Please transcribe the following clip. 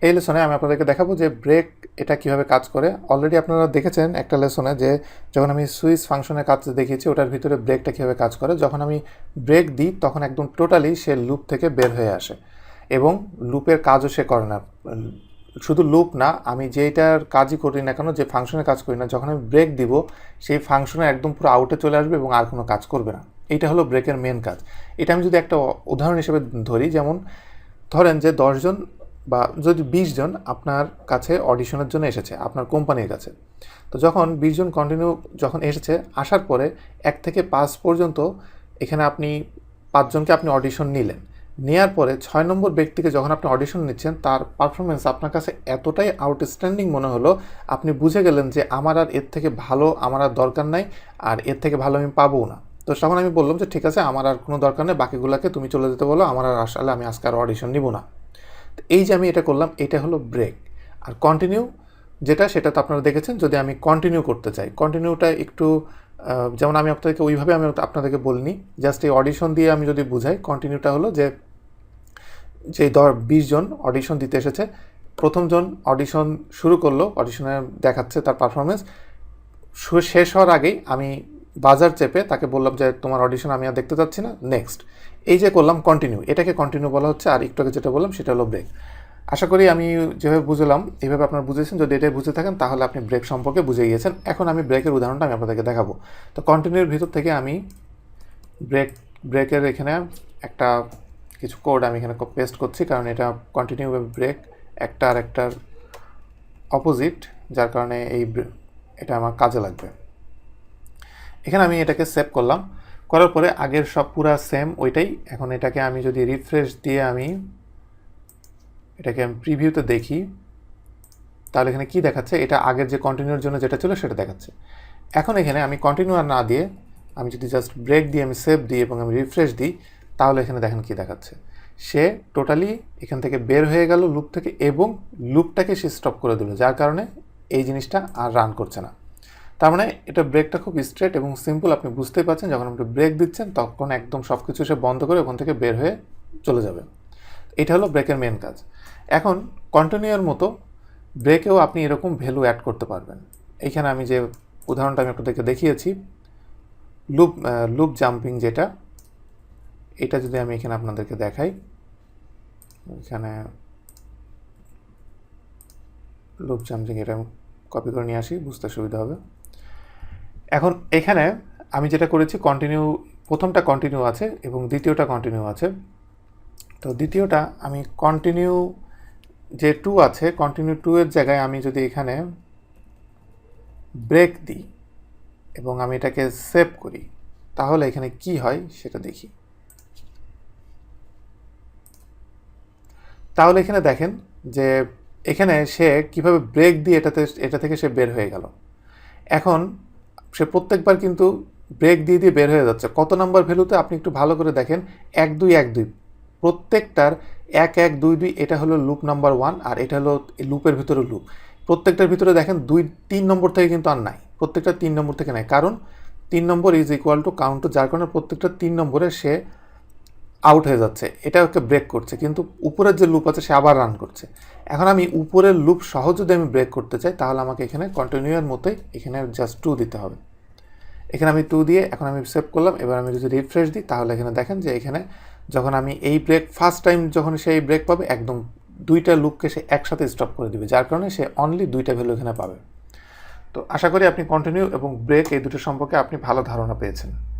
এই লেসনে আমি আপনাদেরকে দেখাবো যে ব্রেক এটা কিভাবে কাজ করে। অলরেডি আপনারা দেখেছেন একটা লেসনে যে যখন আমি সুইচ ফাংশনের কাজ দেখিয়েছি ওটার ভিতরে ব্রেকটা কীভাবে কাজ করে। যখন আমি ব্রেক দিই তখন একদম টোটালি সে লুপ থেকে বের হয়ে আসে এবং লুপের কাজও সে করে না। শুধু লুপ না, আমি যেটার কাজই করি না কেন, যে ফাংশনের কাজ করি না, যখন আমি ব্রেক দিব সেই ফাংশনে একদম পুরো আউটে চলে আসবে এবং আর কোনো কাজ করবে না। এইটা হলো ব্রেকের মেন কাজ। এটা আমি যদি একটা উদাহরণ হিসেবে ধরি, যেমন ধরেন যে 10 জন বা যদি 20 জন আপনার কাছে অডিশনের জন্য এসেছে আপনার কোম্পানির কাছে। তো যখন 20 জন কন্টিনিউ যখন এসেছে, আসার পরে 1 থেকে 5 পর্যন্ত এখানে আপনি 5 জনকে আপনি অডিশন নিলেন। নেওয়ার পরে 6 নম্বর ব্যক্তিকে যখন আপনি অডিশন নিচ্ছেন, তার পারফরমেন্স আপনার কাছে এতটাই আউটস্ট্যান্ডিং মনে হলো, আপনি বুঝে গেলেন যে আমার আর এর থেকে ভালো আমার আর দরকার নাই, আর এর থেকে ভালো আমি পাবো না। তো তখন আমি বললাম যে ঠিক আছে, আমার আর কোনো দরকার নেই, বাকিগুলোকে তুমি চলে যেতে বলো, আমার আর আসলে আমি আজকে আর অডিশন নিব না। এই যে আমি এটা করলাম, এটা হলো ব্রেক। আর কন্টিনিউ যেটা, সেটা তো আপনারা দেখেছেন। যদি আমি কন্টিনিউ করতে চাই, কন্টিনিউটা একটু যেমন আমি আপনাদেরকে ওইভাবে আমি আপনাদেরকে বলিনি, জাস্ট এই অডিশন দিয়ে আমি যদি বুঝাই, কন্টিনিউটা হলো যে 20 জন অডিশন দিতে এসেছে, প্রথম জন অডিশন শুরু করলো, অডিশনে দেখাচ্ছে তার পারফরমেন্স, শেষ হওয়ার আগেই আমি বাজার চেপে তাকে বললাম যে তোমার অডিশন আমি আর দেখতে চাচ্ছি না, নেক্সট। এই যে করলাম কন্টিনিউ, এটাকে কন্টিনিউ বলা হচ্ছে। আর একটু আগে যেটা বললাম সেটা হলো ব্রেক। আশা করি আমি যেভাবে বুঝলাম এইভাবে আপনারা বুঝেছেন। যদি এটাই বুঝে থাকেন তাহলে আপনি ব্রেক সম্পর্কে বুঝে গিয়েছেন। এখন আমি ব্রেকের উদাহরণটা আমি আপনাদেরকে দেখাবো। তো কন্টিনিউর ভিতর থেকে আমি ব্রেকের এখানে একটা কিছু কোড আমি এখানে পেস্ট করছি, কারণ এটা কন্টিনিউ ব্রেক একটা আর একটার অপোজিট, যার কারণে এটা আমার কাজে লাগবে। এখানে আমি এটাকে সেভ করলাম, করার পরে আগের সব পুরা সেম ওইটাই। এখন এটাকে আমি যদি রিফ্রেশ দিয়ে আমি এটাকে আমি প্রিভিউতে দেখি, তাহলে এখানে কি দেখাচ্ছে, এটা আগের যে কন্টিনিউর জন্য যেটা ছিল সেটা দেখাচ্ছে। এখন এখানে আমি কন্টিনিউ আর না দিয়ে আমি যদি জাস্ট ব্রেক দিয়ে আমি সেভ দিই এবং আমি রিফ্রেশ দিই, তাহলে এখানে দেখেন কি দেখাচ্ছে, সে টোটালি এখান থেকে বের হয়ে গেল লুপ থেকে এবং লুপটাকে সে স্টপ করে দিল, যার কারণে এই জিনিসটা আর রান করছে না। তার মানে এটা ব্রেকটা খুব স্ট্রেট এবং সিম্পল। আপনি বুঝতেই পারছেন, যখন আপনি ব্রেক দিচ্ছেন তখন একদম সব কিছু সে বন্ধ করে ওখান থেকে বের হয়ে চলে যাবে। এটা হলো ব্রেকের মেন কাজ। এখন কন্টিনিউর মতো ব্রেকেও আপনি এরকম ভ্যালু অ্যাড করতে পারবেন। এইখানে আমি যে উদাহরণটা আমি আপনাদেরকে দেখিয়েছি, লুপ জাম্পিং যেটা, এটা যদি আমি এখানে আপনাদেরকে দেখাই, এখানে লুপ জাম্পিং এটা আমি কপি করে নিয়ে আসি, বুঝতে সুবিধা হবে। এখন এখানে আমি যেটা করেছি, কন্টিনিউ, প্রথমটা কন্টিনিউ আছে এবং দ্বিতীয়টা কন্টিনিউ আছে। তো দ্বিতীয়টা আমি কন্টিনিউ যে 2 আছে, কন্টিনিউ 2 এর জায়গায় আমি যদি এখানে ব্রেক দিই এবং আমি এটাকে সেভ করি, তাহলে এখানে কি হয় সেটা দেখি। তাহলে এখানে দেখেন যে এখানে সে কিভাবে ব্রেক দিয়ে এটা থেকে সে বের হয়ে গেল। এখন সে প্রত্যেকবার কিন্তু ব্রেক দিয়ে দিয়ে বের হয়ে যাচ্ছে। কত নাম্বার ভ্যালুতে আপনি একটু ভালো করে দেখেন, 1 2 1 2, প্রত্যেকটার 1 1 2 2, এটা হলো লুপ নাম্বার 1 আর এটা হলো লুপের ভিতরে লুপ। প্রত্যেকটার ভিতরে দেখেন 2 3 নম্বর থেকে কিন্তু আর নাই, প্রত্যেকটা 3 নম্বর থেকে নাই, কারণ 3 number is equal to count, যার কারণে প্রত্যেকটা 3 নম্বরে সে আউট হয়ে যাচ্ছে, এটা ওকে ব্রেক করছে। কিন্তু উপরের যে লুপ আছে সে আবার রান করছে। এখন আমি উপরের লুপ সহ যদি আমি ব্রেক করতে চাই, তাহলে আমাকে এখানে কন্টিনিউয়ের মতোই এখানে জাস্ট 2 দিতে হবে। এখানে আমি 2 দিয়ে এখন আমি সেভ করলাম। এবার আমি যদি রিফ্রেশ দিই, তাহলে এখানে দেখেন যে এখানে যখন আমি এই ব্রেক ফার্স্ট টাইম যখন সে এই ব্রেক পাবে, একদম 2টা লুপকে সে একসাথে স্টপ করে দিবে, যার কারণে সে অনলি 2টা ভ্যালু এখানে পাবে। তো আশা করি আপনি কন্টিনিউ এবং ব্রেক এই দুটো সম্পর্কে আপনি ভালো ধারণা পেয়েছেন।